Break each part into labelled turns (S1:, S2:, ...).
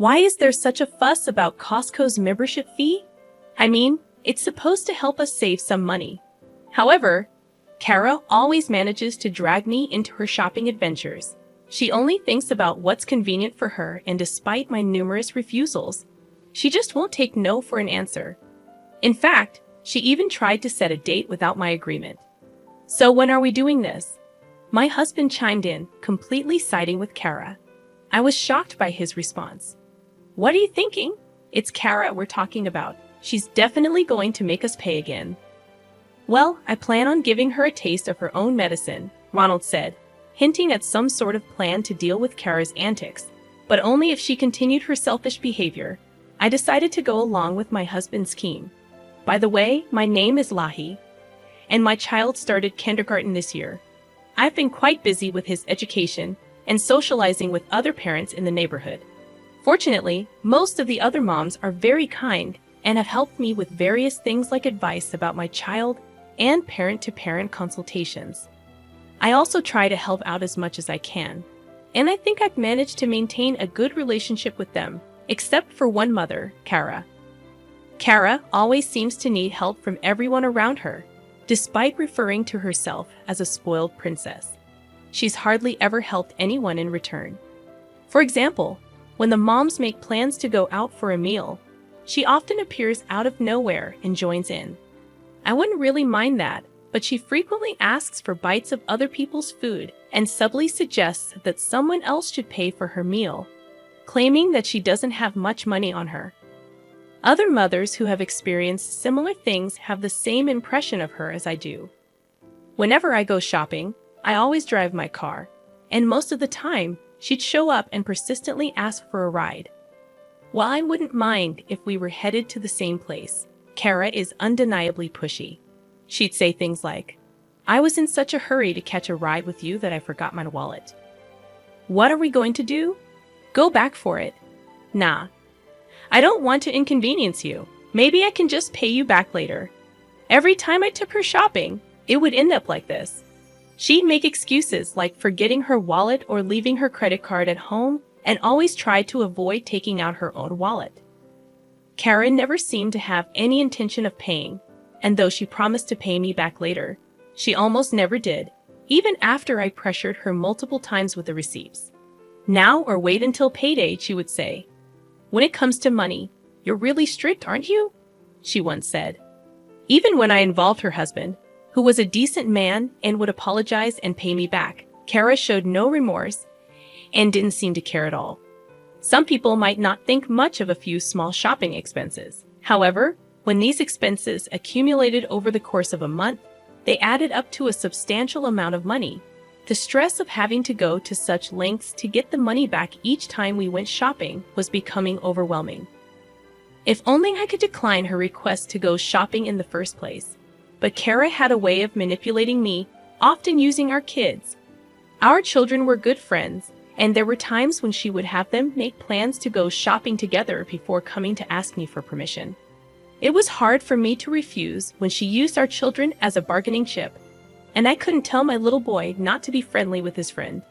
S1: Why is there such a fuss about Costco's membership fee? I mean, it's supposed to help us save some money. However, Kara always manages to drag me into her shopping adventures. She only thinks about what's convenient for her, and despite my numerous refusals, she just won't take no for an answer. In fact, she even tried to set a date without my agreement. So when are we doing this? My husband chimed in, completely siding with Kara. I was shocked by his response. What are you thinking? It's Kara we're talking about. She's definitely going to make us pay again. Well, I plan on giving her a taste of her own medicine, Ronald said, hinting at some sort of plan to deal with Kara's antics, but only if she continued her selfish behavior. I decided to go along with my husband's scheme. By the way, my name is Lahi, and my child started kindergarten this year. I've been quite busy with his education and socializing with other parents in the neighborhood. Fortunately, most of the other moms are very kind and have helped me with various things like advice about my child and parent-to-parent consultations. I also try to help out as much as I can, and I think I've managed to maintain a good relationship with them, except for one mother, Kara. Kara always seems to need help from everyone around her, despite referring to herself as a spoiled princess. She's hardly ever helped anyone in return. For example, when the moms make plans to go out for a meal, she often appears out of nowhere and joins in. I wouldn't really mind that, but she frequently asks for bites of other people's food and subtly suggests that someone else should pay for her meal, claiming that she doesn't have much money on her. Other mothers who have experienced similar things have the same impression of her as I do. Whenever I go shopping, I always drive my car, and most of the time, she'd show up and persistently ask for a ride. While I wouldn't mind if we were headed to the same place, Kara is undeniably pushy. She'd say things like, "I was in such a hurry to catch a ride with you that I forgot my wallet." "What are we going to do? Go back for it." "Nah. I don't want to inconvenience you. Maybe I can just pay you back later." Every time I took her shopping, it would end up like this. She'd make excuses like forgetting her wallet or leaving her credit card at home, and always tried to avoid taking out her own wallet. Karen never seemed to have any intention of paying, and though she promised to pay me back later, she almost never did, even after I pressured her multiple times with the receipts. "Now or wait until payday," she would say. "When it comes to money, you're really strict, aren't you?" she once said. Even when I involved her husband, who was a decent man and would apologize and pay me back, Kara showed no remorse and didn't seem to care at all. Some people might not think much of a few small shopping expenses. However, when these expenses accumulated over the course of a month, they added up to a substantial amount of money. The stress of having to go to such lengths to get the money back each time we went shopping was becoming overwhelming. If only I could decline her request to go shopping in the first place. But Kara had a way of manipulating me, often using our kids. Our children were good friends, and there were times when she would have them make plans to go shopping together before coming to ask me for permission. It was hard for me to refuse when she used our children as a bargaining chip, and I couldn't tell my little boy not to be friendly with his friend.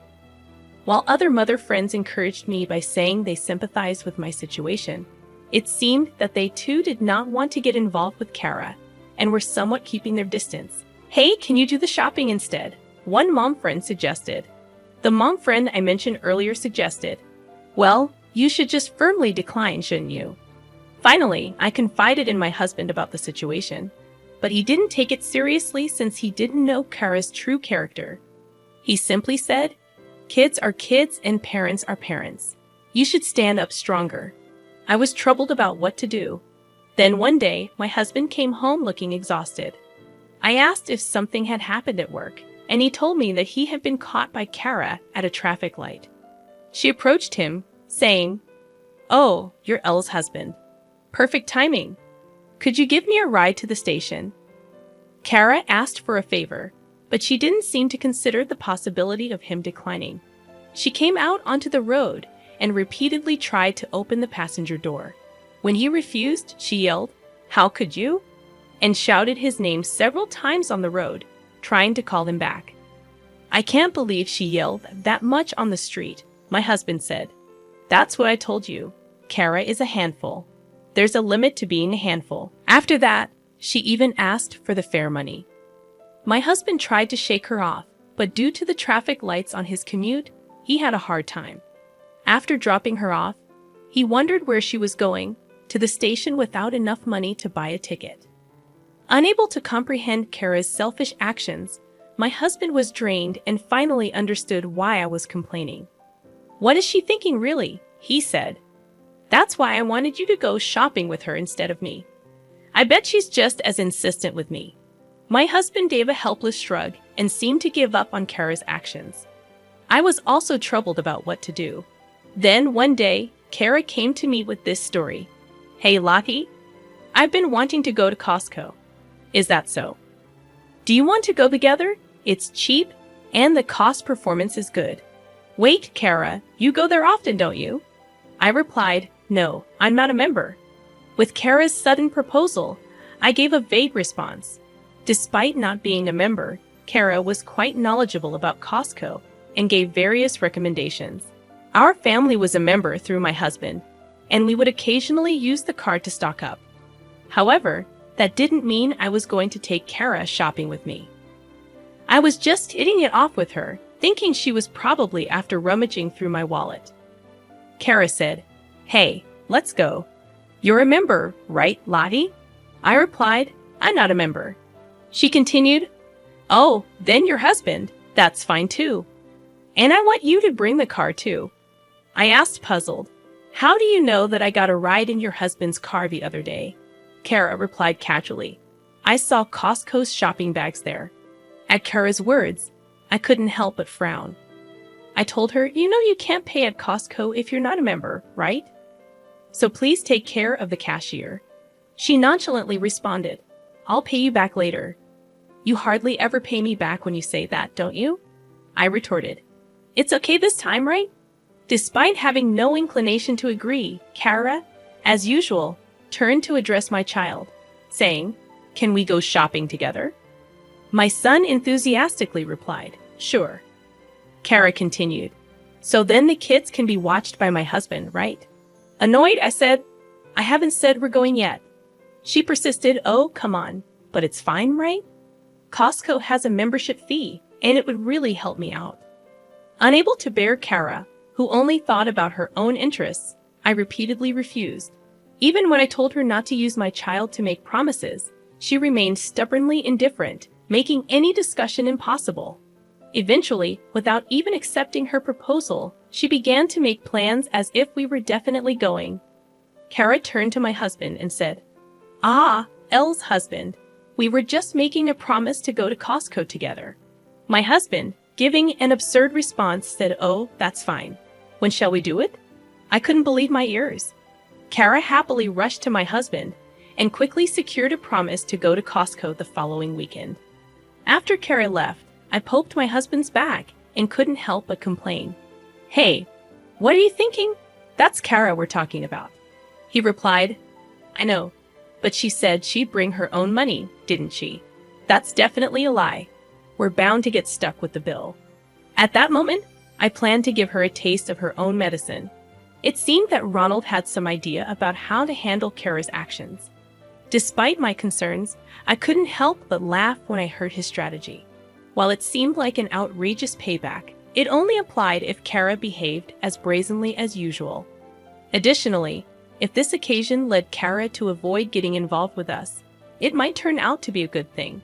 S1: While other mother friends encouraged me by saying they sympathized with my situation, it seemed that they too did not want to get involved with Kara and were somewhat keeping their distance. "Hey, can you do the shopping instead?" one mom friend suggested. The mom friend I mentioned earlier suggested, "Well, you should just firmly decline, shouldn't you?" Finally, I confided in my husband about the situation, but he didn't take it seriously since he didn't know Kara's true character. He simply said, "Kids are kids and parents are parents. You should stand up stronger." I was troubled about what to do. Then one day, my husband came home looking exhausted. I asked if something had happened at work, and he told me that he had been caught by Kara at a traffic light. She approached him, saying, "Oh, you're Elle's husband. Perfect timing. Could you give me a ride to the station?" Kara asked for a favor, but she didn't seem to consider the possibility of him declining. She came out onto the road and repeatedly tried to open the passenger door. When he refused, she yelled, "How could you?" and shouted his name several times on the road, trying to call him back. "I can't believe she yelled that much on the street," my husband said. "That's what I told you. Kara is a handful. There's a limit to being a handful. After that, she even asked for the fare money. My husband tried to shake her off, but due to the traffic lights on his commute, he had a hard time. After dropping her off, he wondered where she was going, to the station without enough money to buy a ticket. Unable to comprehend Kara's selfish actions, my husband was drained and finally understood why I was complaining. "What is she thinking really?" he said. "That's why I wanted you to go shopping with her instead of me. I bet she's just as insistent with me." My husband gave a helpless shrug and seemed to give up on Kara's actions. I was also troubled about what to do. Then one day, Kara came to me with this story. "Hey Lottie, I've been wanting to go to Costco. Is that so? Do you want to go together? It's cheap and the cost performance is good." "Wait, Kara, you go there often, don't you?" I replied, "No, I'm not a member." With Kara's sudden proposal, I gave a vague response. Despite not being a member, Kara was quite knowledgeable about Costco and gave various recommendations. Our family was a member through my husband, and we would occasionally use the card to stock up. However, that didn't mean I was going to take Kara shopping with me. I was just hitting it off with her, thinking she was probably after rummaging through my wallet. Kara said, "Hey, let's go. You're a member, right, Lottie?" I replied, "I'm not a member." She continued, "Oh, then your husband. That's fine too. And I want you to bring the car too." I asked, puzzled, "How do you know that I got a ride in your husband's car the other day?" Kara replied casually, "I saw Costco's shopping bags there." At Kara's words, I couldn't help but frown. I told her, "You know you can't pay at Costco if you're not a member, right? So please take care of the cashier." She nonchalantly responded, "I'll pay you back later." "You hardly ever pay me back when you say that, don't you?" I retorted. "It's okay this time, right?" Despite having no inclination to agree, Kara, as usual, turned to address my child, saying, "Can we go shopping together?" My son enthusiastically replied, "Sure." Kara continued, "So then the kids can be watched by my husband, right?" Annoyed, I said, "I haven't said we're going yet." She persisted, "Oh, come on, but it's fine, right? Costco has a membership fee, and it would really help me out." Unable to bear Kara, who only thought about her own interests, I repeatedly refused. Even when I told her not to use my child to make promises, she remained stubbornly indifferent, making any discussion impossible. Eventually, without even accepting her proposal, she began to make plans as if we were definitely going. Kara turned to my husband and said, "Ah, Elle's husband, we were just making a promise to go to Costco together." My husband, giving an absurd response, said, "Oh, that's fine. When shall we do it?" I couldn't believe my ears. Kara happily rushed to my husband and quickly secured a promise to go to Costco the following weekend. After Kara left, I poked my husband's back and couldn't help but complain. "Hey, what are you thinking? That's Kara we're talking about." He replied, "I know, but she said she'd bring her own money, didn't she?" "That's definitely a lie. We're bound to get stuck with the bill." At that moment, I planned to give her a taste of her own medicine. It seemed that Ronald had some idea about how to handle Kara's actions. Despite my concerns, I couldn't help but laugh when I heard his strategy. While it seemed like an outrageous payback, it only applied if Kara behaved as brazenly as usual. Additionally, if this occasion led Kara to avoid getting involved with us, it might turn out to be a good thing.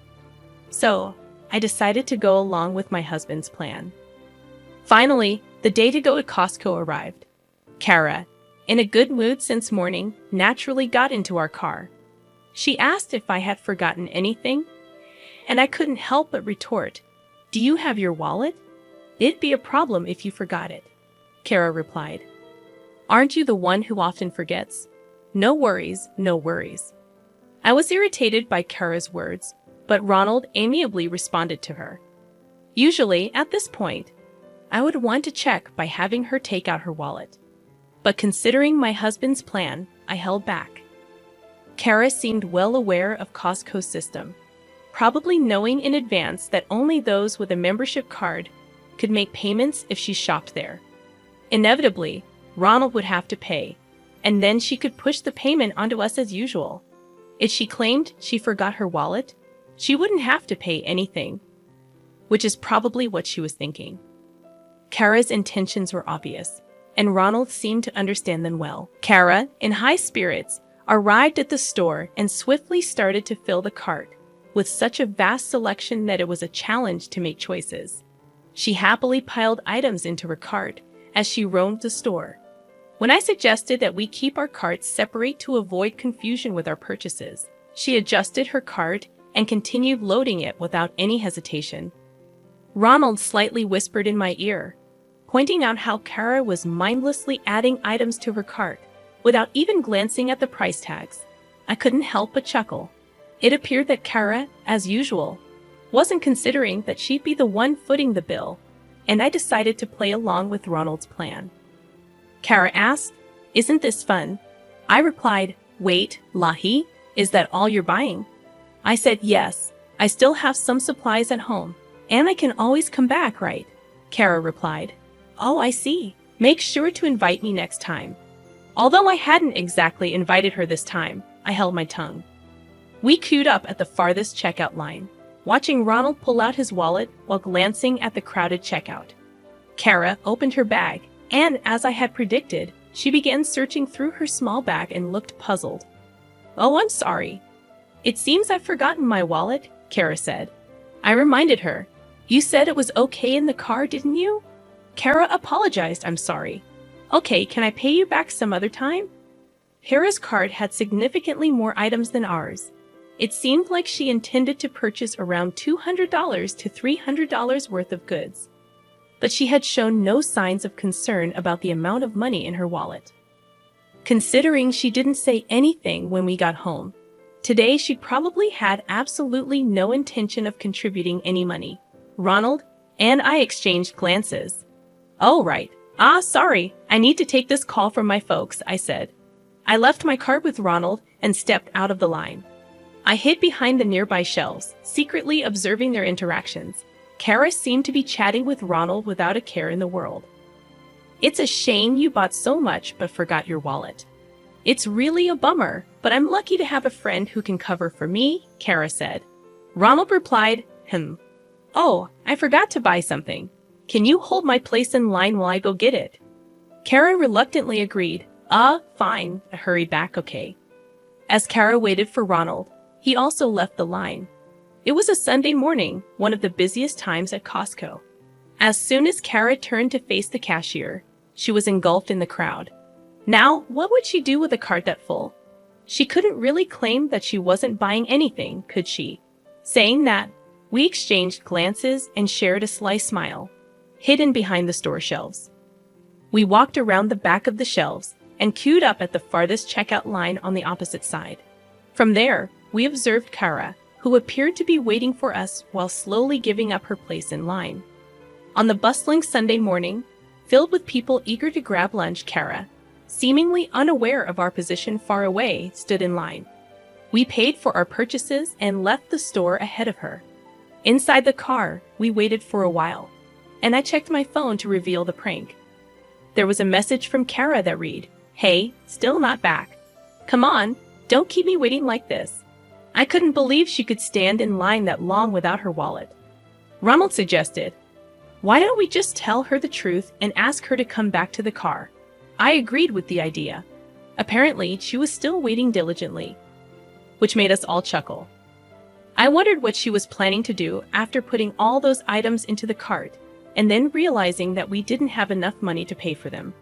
S1: So, I decided to go along with my husband's plan. Finally, the day to go to Costco arrived. Kara, in a good mood since morning, naturally got into our car. She asked if I had forgotten anything, and I couldn't help but retort, "Do you have your wallet? It'd be a problem if you forgot it." Kara replied, "Aren't you the one who often forgets? No worries, no worries." I was irritated by Kara's words, but Ronald amiably responded to her. Usually, at this point, I would want to check by having her take out her wallet. But considering my husband's plan, I held back. Kara seemed well aware of Costco's system, probably knowing in advance that only those with a membership card could make payments if she shopped there. Inevitably, Ronald would have to pay, and then she could push the payment onto us as usual. If she claimed she forgot her wallet, she wouldn't have to pay anything, which is probably what she was thinking. Kara's intentions were obvious, and Ronald seemed to understand them well. Kara, in high spirits, arrived at the store and swiftly started to fill the cart, with such a vast selection that it was a challenge to make choices. She happily piled items into her cart as she roamed the store. When I suggested that we keep our carts separate to avoid confusion with our purchases, she adjusted her cart and continued loading it without any hesitation. Ronald slightly whispered in my ear, pointing out how Kara was mindlessly adding items to her cart without even glancing at the price tags. I couldn't help but chuckle. It appeared that Kara, as usual, wasn't considering that she'd be the one footing the bill, and I decided to play along with Ronald's plan. Kara asked, "Isn't this fun?" I replied, "Wait, Lahi, is that all you're buying?" I said, "Yes, I still have some supplies at home, and I can always come back, right?" Kara replied, "Oh, I see. Make sure to invite me next time." Although I hadn't exactly invited her this time, I held my tongue. We queued up at the farthest checkout line, watching Ronald pull out his wallet while glancing at the crowded checkout. Kara opened her bag, and as I had predicted, she began searching through her small bag and looked puzzled. "Oh, I'm sorry. It seems I've forgotten my wallet," Kara said. I reminded her, "You said it was okay in the car, didn't you?" Kara apologized. "I'm sorry. Okay, can I pay you back some other time?" Kara's cart had significantly more items than ours. It seemed like she intended to purchase around $200 to $300 worth of goods, but she had shown no signs of concern about the amount of money in her wallet. Considering she didn't say anything when we got home, today she probably had absolutely no intention of contributing any money. Ronald and I exchanged glances. "Oh, right. Sorry, I need to take this call from my folks," I said. I left my cart with Ronald and stepped out of the line. I hid behind the nearby shelves, secretly observing their interactions. Kara seemed to be chatting with Ronald without a care in the world. "It's a shame you bought so much but forgot your wallet. It's really a bummer, but I'm lucky to have a friend who can cover for me," Kara said. Ronald replied, "Oh, I forgot to buy something. Can you hold my place in line while I go get it?" Kara reluctantly agreed. Fine," I hurried back, "okay." As Kara waited for Ronald, he also left the line. It was a Sunday morning, one of the busiest times at Costco. As soon as Kara turned to face the cashier, she was engulfed in the crowd. Now, what would she do with a cart that full? She couldn't really claim that she wasn't buying anything, could she? Saying that, we exchanged glances and shared a sly smile, hidden behind the store shelves. We walked around the back of the shelves and queued up at the farthest checkout line on the opposite side. From there, we observed Kara, who appeared to be waiting for us while slowly giving up her place in line. On the bustling Sunday morning, filled with people eager to grab lunch, Kara, seemingly unaware of our position far away, stood in line. We paid for our purchases and left the store ahead of her. Inside the car, we waited for a while, and I checked my phone to reveal the prank. There was a message from Kara that read, "Hey, still not back. Come on, don't keep me waiting like this." I couldn't believe she could stand in line that long without her wallet. Ronald suggested, "Why don't we just tell her the truth and ask her to come back to the car?" I agreed with the idea. Apparently, she was still waiting diligently, which made us all chuckle. I wondered what she was planning to do after putting all those items into the cart and then realizing that we didn't have enough money to pay for them.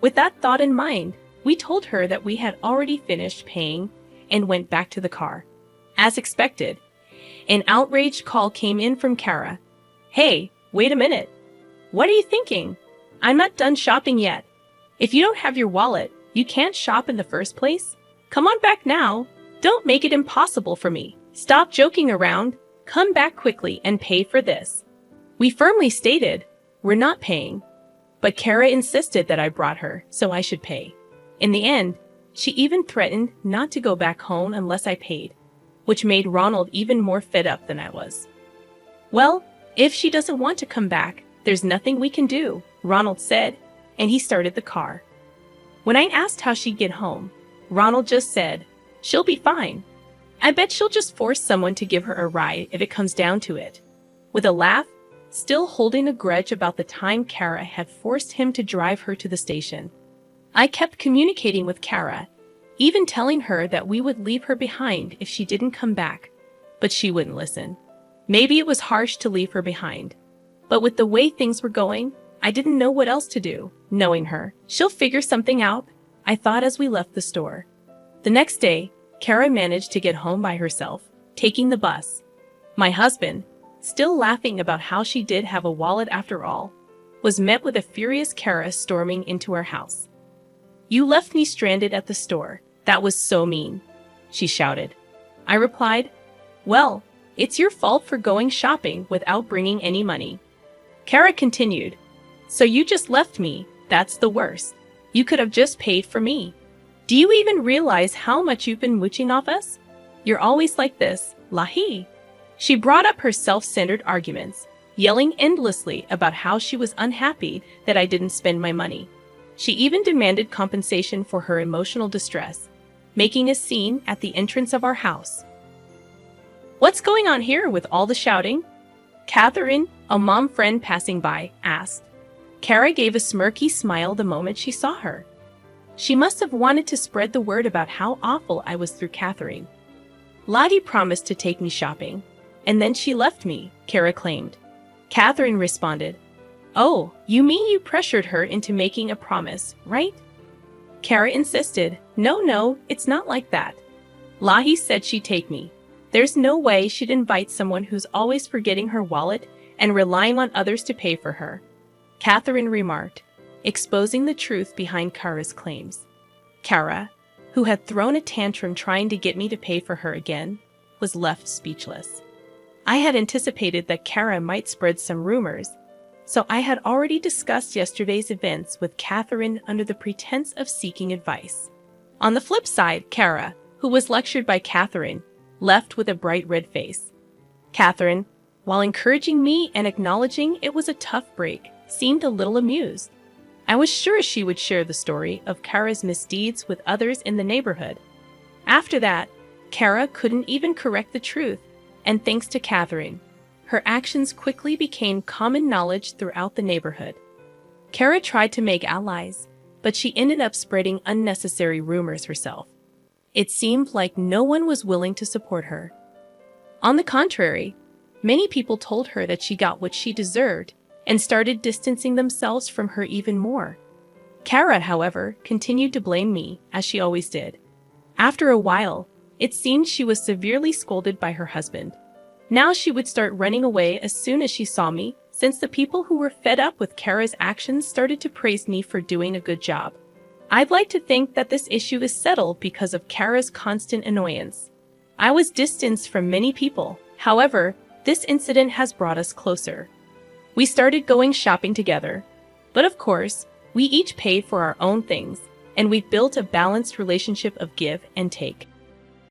S1: With that thought in mind, we told her that we had already finished paying and went back to the car. As expected, an outraged call came in from Kara. "Hey, wait a minute. What are you thinking? I'm not done shopping yet. If you don't have your wallet, you can't shop in the first place. Come on back now. Don't make it impossible for me. Stop joking around. Come back quickly and pay for this." We firmly stated, "We're not paying." But Kara insisted that I brought her, so I should pay. In the end, she even threatened not to go back home unless I paid, which made Ronald even more fed up than I was. "Well, if she doesn't want to come back, there's nothing we can do," Ronald said, and he started the car. When I asked how she'd get home, Ronald just said, "She'll be fine. I bet she'll just force someone to give her a ride if it comes down to it." With a laugh, still holding a grudge about the time Kara had forced him to drive her to the station. I kept communicating with Kara, even telling her that we would leave her behind if she didn't come back, but she wouldn't listen. Maybe it was harsh to leave her behind, but with the way things were going, I didn't know what else to do. Knowing her, she'll figure something out, I thought as we left the store. The next day, Kara managed to get home by herself, taking the bus. My husband, still laughing about how she did have a wallet after all, was met with a furious Kara storming into our house. "You left me stranded at the store. That was so mean," she shouted. I replied, "Well, it's your fault for going shopping without bringing any money." Kara continued, "So you just left me? That's the worst. You could have just paid for me. Do you even realize how much you've been mooching off us? You're always like this, Lahi." She brought up her self-centered arguments, yelling endlessly about how she was unhappy that I didn't spend my money. She even demanded compensation for her emotional distress, making a scene at the entrance of our house. "What's going on here with all the shouting?" Catherine, a mom friend passing by, asked. Kara gave a smirky smile the moment she saw her. She must have wanted to spread the word about how awful I was through Catherine. "Lottie promised to take me shopping, and then she left me," Kara claimed. Catherine responded, "Oh, you mean you pressured her into making a promise, right?" Kara insisted, No, it's not like that. Lahi said she'd take me. There's no way she'd invite someone who's always forgetting her wallet and relying on others to pay for her," Catherine remarked, exposing the truth behind Kara's claims. Kara, who had thrown a tantrum trying to get me to pay for her again, was left speechless. I had anticipated that Kara might spread some rumors, so I had already discussed yesterday's events with Catherine under the pretense of seeking advice. On the flip side, Kara, who was lectured by Catherine, left with a bright red face. Catherine, while encouraging me and acknowledging it was a tough break, seemed a little amused. I was sure she would share the story of Kara's misdeeds with others in the neighborhood. After that, Kara couldn't even correct the truth, and thanks to Catherine, her actions quickly became common knowledge throughout the neighborhood. Kara tried to make allies, but she ended up spreading unnecessary rumors herself. It seemed like no one was willing to support her. On the contrary, many people told her that she got what she deserved and started distancing themselves from her even more. Kara, however, continued to blame me, as she always did. After a while, it seemed she was severely scolded by her husband. Now she would start running away as soon as she saw me, since the people who were fed up with Kara's actions started to praise me for doing a good job. I'd like to think that this issue is settled because of Kara's constant annoyance. I was distanced from many people. However, this incident has brought us closer. We started going shopping together. But of course, we each paid for our own things, and we've built a balanced relationship of give and take.